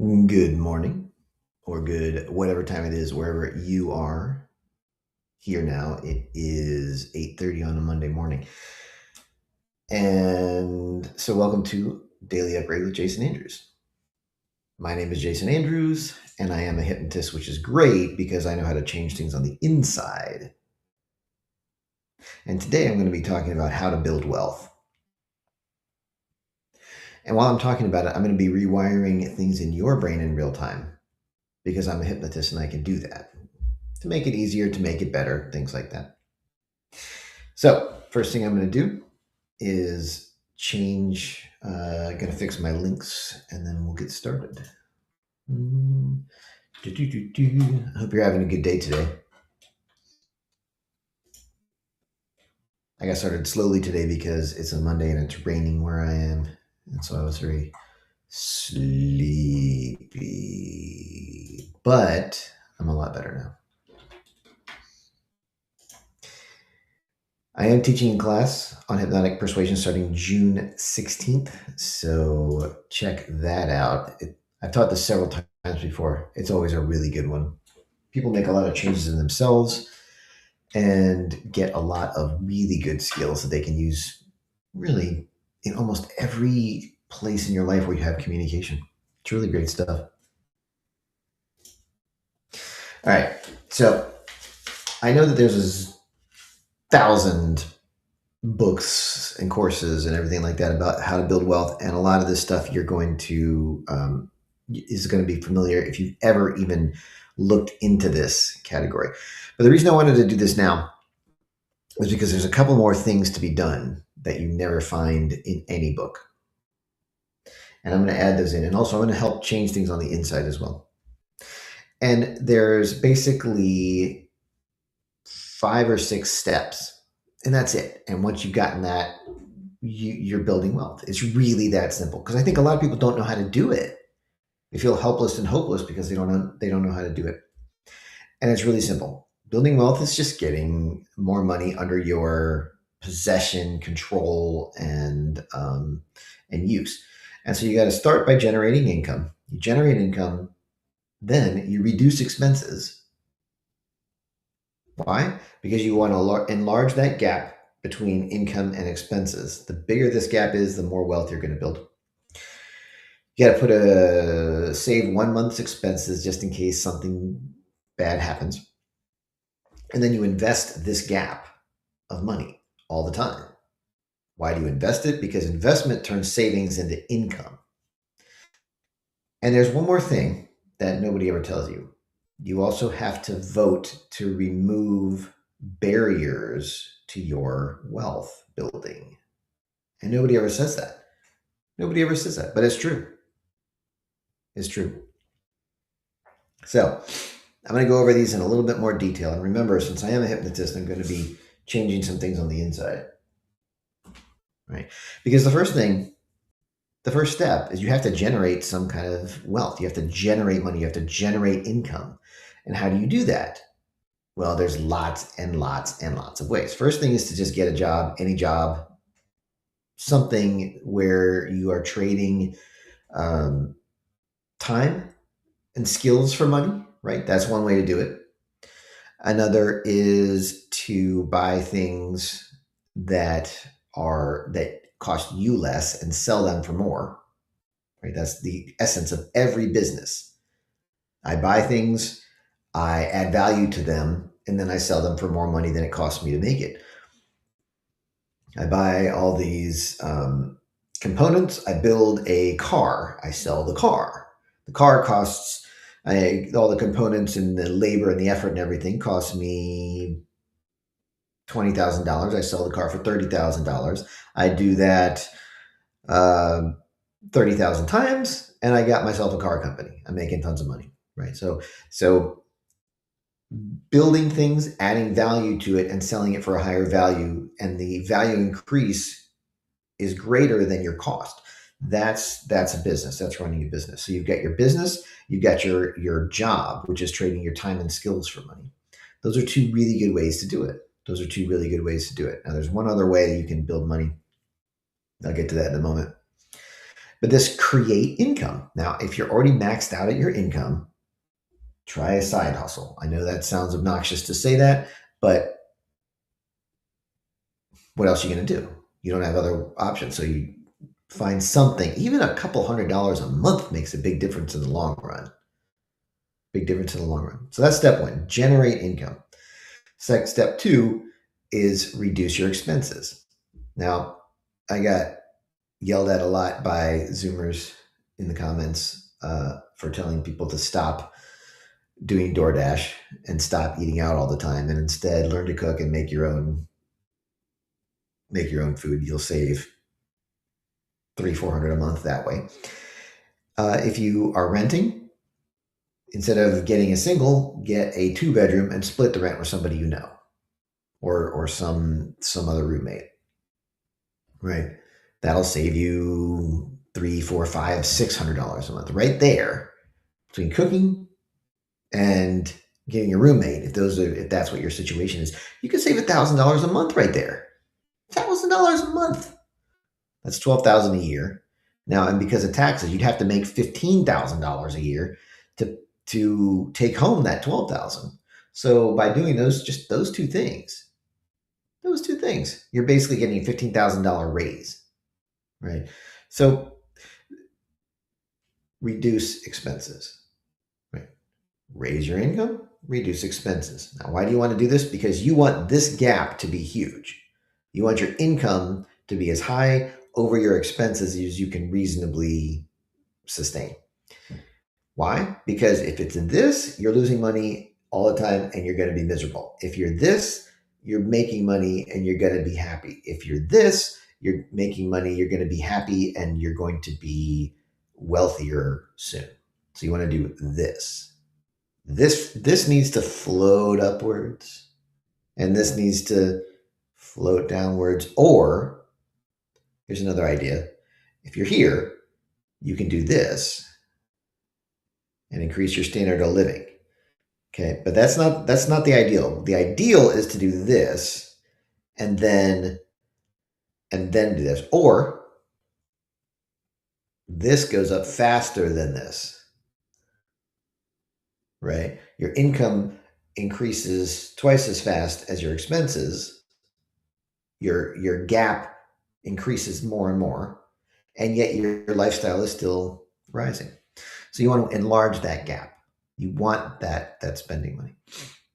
Good morning or good whatever time it is wherever you are. Here now it is 8:30 on a Monday morning. And so welcome to Daily Upgrade with Jason Andrews. My name is Jason Andrews and I am a hypnotist, which is great because I know how to change things on the inside. And today I'm going to be talking about how to build wealth. And while I'm talking about it, I'm going to be rewiring things in your brain in real time because I'm a hypnotist and I can do that to make it easier, to make it better, things like that. So first thing I'm going to do is change, going to fix my links and then we'll get started. I hope you're having a good day today. I got started slowly today because it's a Monday and it's raining where I am. And so I was very sleepy, but I'm a lot better now. I am teaching a class on hypnotic persuasion starting June 16th. So check that out. I've taught this several times before. It's always a really good one. People make a lot of changes in themselves and get a lot of really good skills that they can use really in almost every place in your life where you have communication. It's really great stuff. All right. So I know that there's 1,000 books and courses and everything like that about how to build wealth, and a lot of this stuff you're going to is going to be familiar if you've ever even looked into this category. But the reason I wanted to do this now is because there's a couple more things to be done that you never find in any book, and I'm going to add those in, and also I'm going to help change things on the inside as well. And there's basically 5 or 6 steps, and that's it. And once you've gotten that, you're building wealth. It's really that simple. Because I think a lot of people don't know how to do it. They feel helpless and hopeless because they don't know how to do it. And it's really simple. Building wealth is just getting more money under your possession, control, and use. And so you got to start by generating income. You generate income, then you reduce expenses. Why? Because you want to enlarge that gap between income and expenses. The bigger this gap is, the more wealth you're going to build. You got to save 1 month's expenses just in case something bad happens. And then you invest this gap of money all the time. Why do you invest it? Because investment turns savings into income. And there's one more thing that nobody ever tells you. You also have to vote to remove barriers to your wealth building. And nobody ever says that. Nobody ever says that, but it's true. It's true. So I'm going to go over these in a little bit more detail. And remember, since I am a hypnotist, I'm going to be changing some things on the inside. Right? Because the first step is you have to generate some kind of wealth. You have to generate money. You have to generate income. And how do you do that? Well, there's lots and lots and lots of ways. First thing is to just get a job, any job, something where you are trading time and skills for money, right? That's one way to do it. Another is to buy things that cost you less and sell them for more, right? That's the essence of every business. I buy things, I add value to them, and then I sell them for more money than it costs me to make it. I buy all these components. I build a car. I sell the car. The car costs, all the components and the labor and the effort and everything costs me $20,000. I sell the car for $30,000. I do that 30,000 times, and I got myself a car company. I'm making tons of money, right? So building things, adding value to it, and selling it for a higher value, and the value increase is greater than your cost. That's a business. That's running a business. So you've got your business, you've got your job, which is trading your time and skills for money. Those are 2 really good ways to do it. Now, there's one other way that you can build money. I'll get to that in a moment. But this create income. Now, if you're already maxed out at your income, try a side hustle. I know that sounds obnoxious to say that, but what else are you going to do? You don't have other options. So you find something. Even a couple $100 a month makes a big difference in the long run. Big difference in the long run. So that's step one, generate income. Step two is reduce your expenses. Now, I got yelled at a lot by Zoomers in the comments for telling people to stop doing DoorDash and stop eating out all the time, and instead learn to cook and make your own food. You'll save $300-400 a month that way. If you are renting, instead of getting a single, get a 2-bedroom and split the rent with somebody you know, or some other roommate. Right, that'll save you $300, $400, $500, $600 a month right there between cooking and getting a roommate. If that's what your situation is, you can save $1,000 a month right there. $1,000 a month. That's $12,000 a year. Now, and because of taxes, you'd have to make $15,000 a year to take home that $12,000. So by doing those two things, you're basically getting a $15,000 raise, right? So reduce expenses, right? Raise your income, reduce expenses. Now, why do you want to do this? Because you want this gap to be huge. You want your income to be as high over your expenses as you can reasonably sustain. Why? Because if it's in this, you're losing money all the time and you're going to be miserable. If you're this, you're making money and you're going to be happy. If you're this, you're making money, you're going to be happy and you're going to be wealthier soon. So you want to do this. This needs to float upwards and this needs to float downwards. Or here's another idea. If you're here, you can do this and increase your standard of living. Okay, but that's not the ideal. The ideal is to do this and then do this. Or this goes up faster than this. Right? Your income increases twice as fast as your expenses. Your gap increases more and more, and yet your lifestyle is still rising. So you want to enlarge that gap. You want that spending money.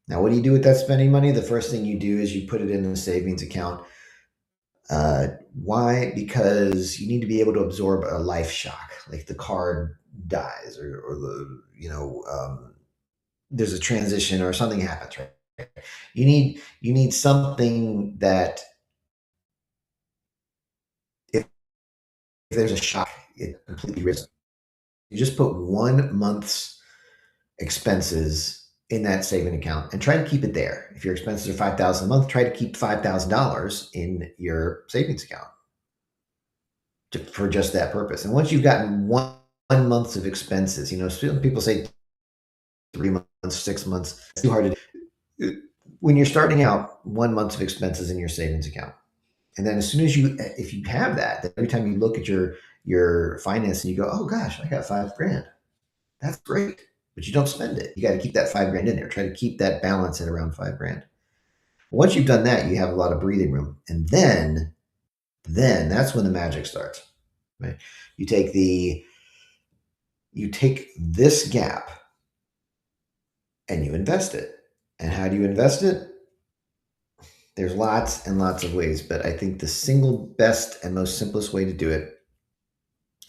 Now, what do you do with that spending money? The first thing you do is you put it in a savings account. Why? Because you need to be able to absorb a life shock, like the car dies or there's a transition or something happens, right? You need something that if there's a shock, it completely risks. You just put 1 month's expenses in that saving account and try to keep it there. If your expenses are $5,000 a month, try to keep $5,000 in your savings account for just that purpose. And once you've gotten 1 month of expenses, people say 3 months, 6 months, it's too hard to do. When you're starting out, 1 month of expenses in your savings account. And then as soon as if you have that, every time you look at your finance and you go, oh gosh, I got $5,000. That's great. But you don't spend it. You got to keep that $5,000 in there. Try to keep that balance at around $5,000. Once you've done that, you have a lot of breathing room. And then that's when the magic starts. Right? You take this gap and you invest it. And how do you invest it? There's lots and lots of ways, but I think the single best and most simplest way to do it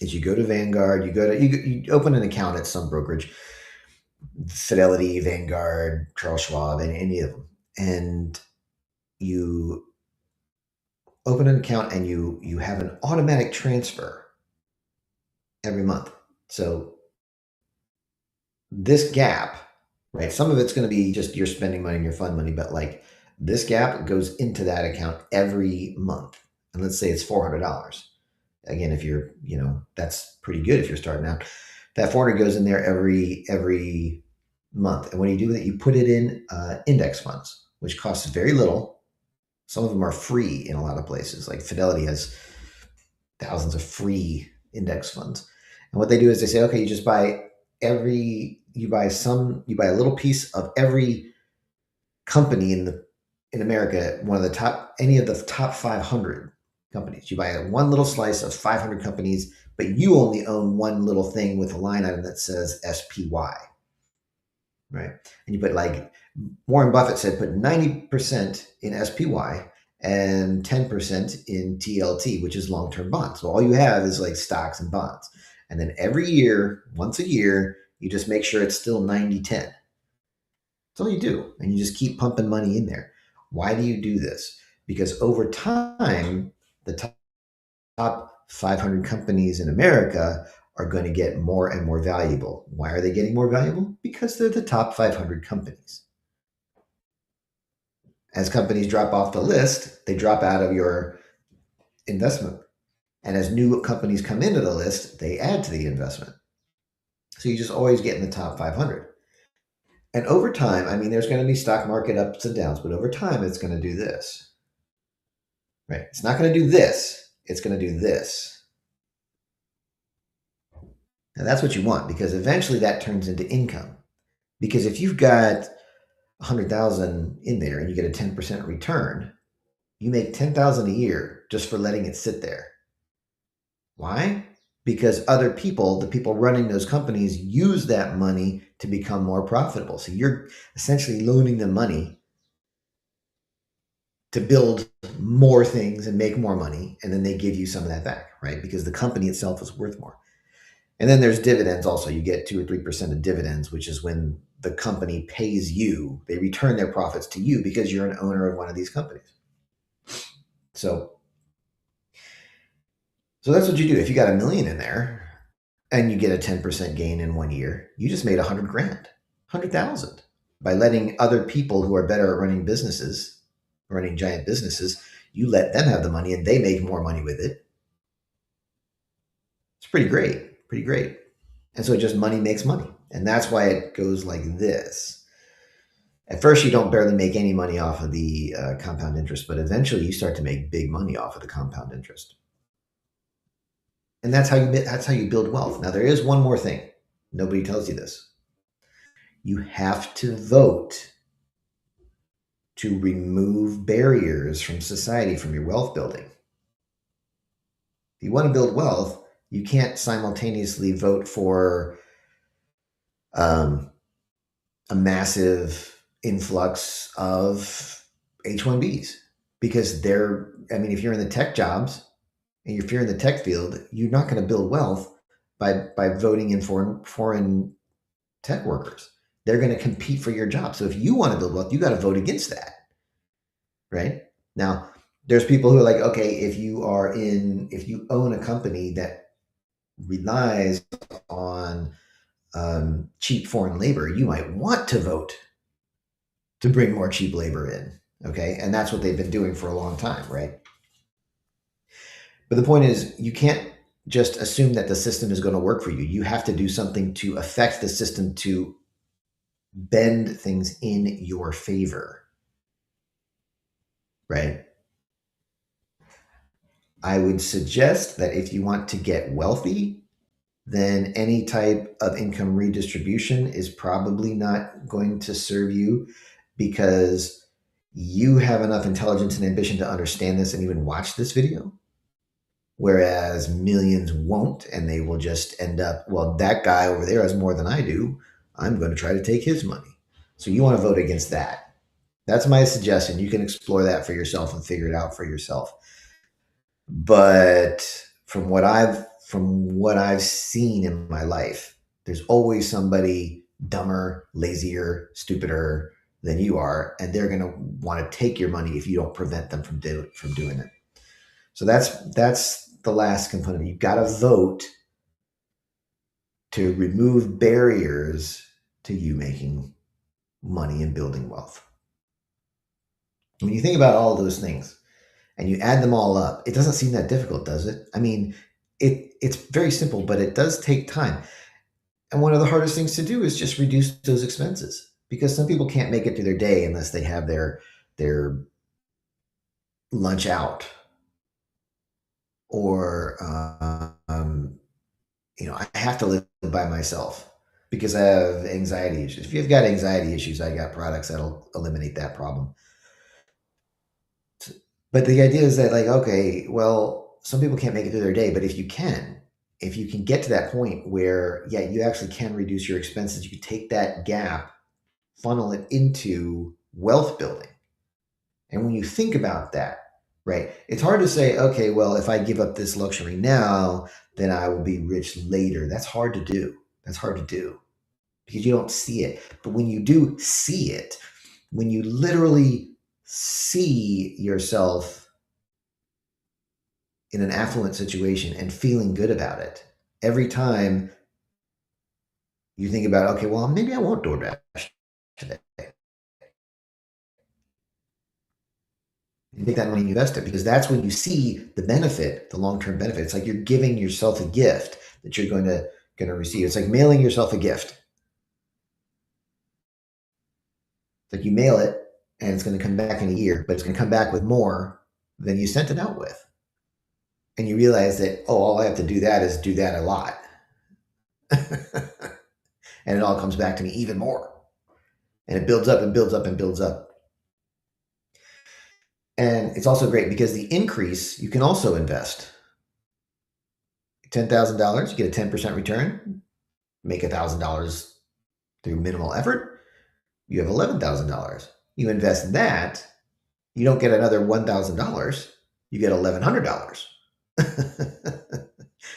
is you go to Vanguard, you open an account at some brokerage, Fidelity, Vanguard, Charles Schwab, and any of them, and you open an account and you have an automatic transfer every month. So this gap, right? Some of it's going to be just your spending money and your fund money, but like this gap goes into that account every month. And let's say it's $400. Again, if you're, that's pretty good if you're starting out. That 400 goes in there every month. And what do you do with it? You put it in index funds, which costs very little. Some of them are free in a lot of places. Like Fidelity has thousands of free index funds. And what they do is they say, okay, you just buy you buy a little piece of every company in America, one of the top, any of the top 500 companies. You buy one little slice of 500 companies, but you only own one little thing with a line item that says SPY, right? And you put, like Warren Buffett said, put 90% in SPY and 10% in TLT, which is long-term bonds. So all you have is like stocks and bonds. And then every year, once a year, you just make sure it's still 90-10. That's all you do. And you just keep pumping money in there. Why do you do this? Because over time, the top 500 companies in America are going to get more and more valuable. Why are they getting more valuable? Because they're the top 500 companies. As companies drop off the list, they drop out of your investment. And as new companies come into the list, they add to the investment. So you just always get in the top 500. And over time, I mean, there's going to be stock market ups and downs, but over time, it's going to do this. Right? It's not going to do this. It's going to do this. And that's what you want, because eventually that turns into income. Because if you've got 100,000 in there and you get a 10% return, you make 10,000 a year just for letting it sit there. Why? Because other people, the people running those companies, use that money to become more profitable. So you're essentially loaning them money to build more things and make more money, and then they give you some of that back, right? Because the company itself is worth more. And then there's dividends also. You get 2 or 3% of dividends, which is when the company pays you. They return their profits to you because you're an owner of one of these companies. So that's what you do. If you got $1 million in there and you get a 10% gain in 1 year, you just made 100 grand, 100,000 by letting other people who are better at running businesses, running giant businesses, you let them have the money and they make more money with it. It's pretty great, pretty great. And so just money makes money. And that's why it goes like this. At first, you don't barely make any money off of the compound interest, but eventually you start to make big money off of the compound interest. And that's how you build wealth. Now, there is one more thing. Nobody tells you this. You have to vote to remove barriers from society, from your wealth building. If you want to build wealth, you can't simultaneously vote for a massive influx of H-1Bs, because if you're in the tech jobs and if you're in the tech field, you're not going to build wealth by voting in foreign tech workers. They're going to compete for your job. So if you want to build wealth, you got to vote against that, right? Now, there's people who are like, okay, if you own a company that relies on cheap foreign labor, you might want to vote to bring more cheap labor in. Okay. And that's what they've been doing for a long time, right? But the point is, you can't just assume that the system is going to work for you. You have to do something to affect the system to bend things in your favor, right? I would suggest that if you want to get wealthy, then any type of income redistribution is probably not going to serve you, because you have enough intelligence and ambition to understand this and even watch this video. Whereas millions won't, and they will just end up, well, that guy over there has more than I do. I'm going to try to take his money. So you want to vote against that. That's my suggestion. You can explore that for yourself and figure it out for yourself. But from what I've seen in my life, there's always somebody dumber, lazier, stupider than you are, and they're going to want to take your money if you don't prevent them from doing it. So that's the last component. You've got to vote to remove barriers to you making money and building wealth. When you think about all those things and you add them all up, it doesn't seem that difficult, does it? I mean, it's very simple, but it does take time. And one of the hardest things to do is just reduce those expenses, because some people can't make it through their day unless they have their lunch out, or I have to live by myself because I have anxiety issues. If you've got anxiety issues, I got products that'll eliminate that problem. But the idea is that, like, okay, well, some people can't make it through their day, but if you can get to that point where, yeah, you actually can reduce your expenses, you can take that gap, funnel it into wealth building. And when you think about that, right, it's hard to say, okay, well, if I give up this luxury now, then I will be rich later. That's hard to do. That's hard to do because you don't see it. But when you do see it, when you literally see yourself in an affluent situation and feeling good about it, every time you think about, okay, well, maybe I won't DoorDash today. You take that money and invest it because that's when you see the benefit, the long-term benefit. It's like you're giving yourself a gift that you're going to receive. It's like mailing yourself a gift. It's like you mail it and it's going to come back in a year, but it's going to come back with more than you sent it out with. And you realize that, oh, all I have to do that is do that a lot. And it all comes back to me even more. And it builds up and builds up and builds up. And it's also great because the increase, you can also invest. $10,000, you get a 10% return, make $1,000 through minimal effort, you have $11,000. You invest that, you don't get another $1,000, you get $1,100.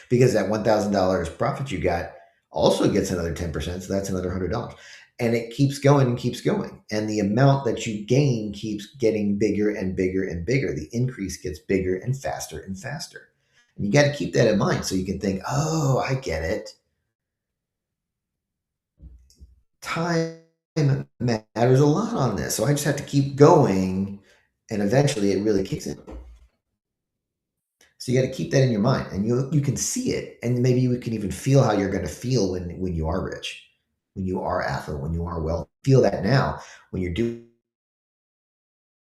Because that $1,000 profit you got also gets another 10%, so that's another $100. And it keeps going and keeps going. And the amount that you gain keeps getting bigger and bigger and bigger. The increase gets bigger and faster and faster. And you got to keep that in mind so you can think, oh, I get it. Time matters a lot on this. So I just have to keep going, and eventually it really kicks in. So you got to keep that in your mind, and you can see it, and maybe you can even feel how you're going to feel when you are rich, when you are affluent, when you are wealthy. Feel that now when you're doing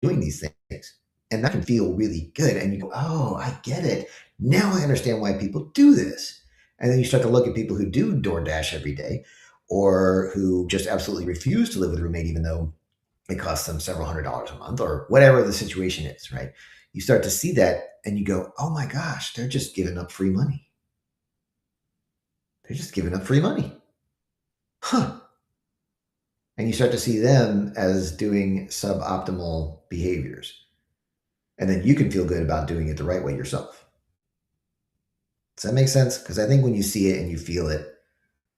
these things, and that can feel really good. And you go, oh, I get it. Now I understand why people do this. And then you start to look at people who do DoorDash every day, or who just absolutely refuse to live with a roommate, even though it costs them several $100s a month, or whatever the situation is, right? You start to see that and you go, oh my gosh, they're just giving up free money. They're just giving up free money. Huh. And you start to see them as doing suboptimal behaviors. And then you can feel good about doing it the right way yourself. Does that make sense? Because I think when you see it and you feel it,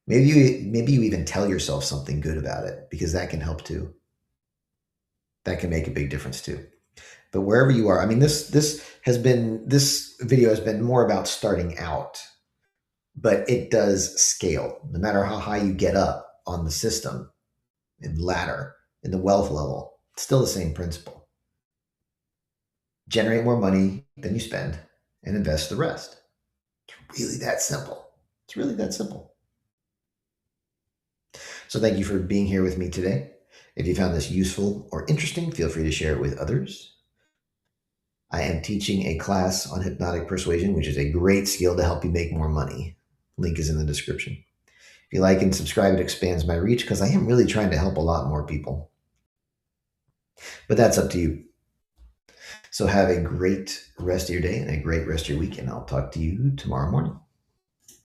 maybe you even tell yourself something good about it, because that can help too. That can make a big difference too. But wherever you are, I mean, this video has been more about starting out, but it does scale. No matter how high you get up on the system and ladder in the wealth level, it's still the same principle. Generate more money than you spend and invest the rest. It's really that simple. It's really that simple. So thank you for being here with me today. If you found this useful or interesting, feel free to share it with others. I am teaching a class on hypnotic persuasion, which is a great skill to help you make more money. Link is in the description. If you like and subscribe, it expands my reach because I am really trying to help a lot more people. But that's up to you. So have a great rest of your day and a great rest of your week, and I'll talk to you tomorrow morning.